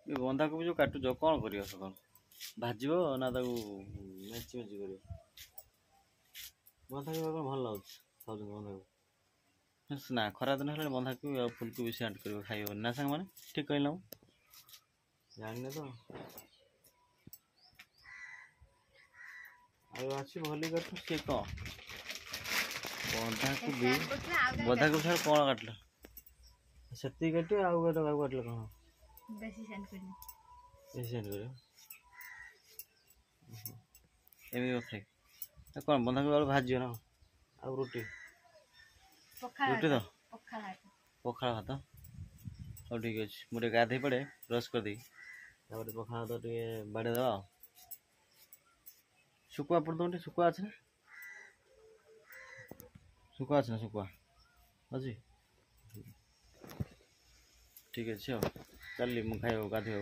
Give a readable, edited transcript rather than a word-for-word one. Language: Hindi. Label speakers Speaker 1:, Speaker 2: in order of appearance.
Speaker 1: ये बंधाकोबी जो काटुଛ कौन करियो सकाळ भाजिबो ना ताको मेची मेची करियो बंधाकोबी कौन भल लाଗୁଛି ଖାଉଛନ୍ତି बंधाकोबी ना खरा दिन हेले बंधाकोबी और फुलकोबी सेट करियो खाइयो ना संग माने ठीक कहला जानिने तो आयो अछि भली करतो से को बंधाकोबी सर कौन काटला सत्ती काटे आउ गोटे काटला कौन
Speaker 2: बेसी सेंड करियो
Speaker 1: एमि खाई कौन बंधाकोबी आलू भाजियो ना आ रोटी रोटी तो पखाड़ भात हौ ठीक अच्छे मुझे गाधे पड़े ब्रश कर दी पखाड़ भात टे बाड़े दवा शुकुआ पड़ दो शुकुआ अच्छे शुकुआ अच्छे ना शुकुआ अच्छी ठीक अच्छे चल मुझे खाई गाधे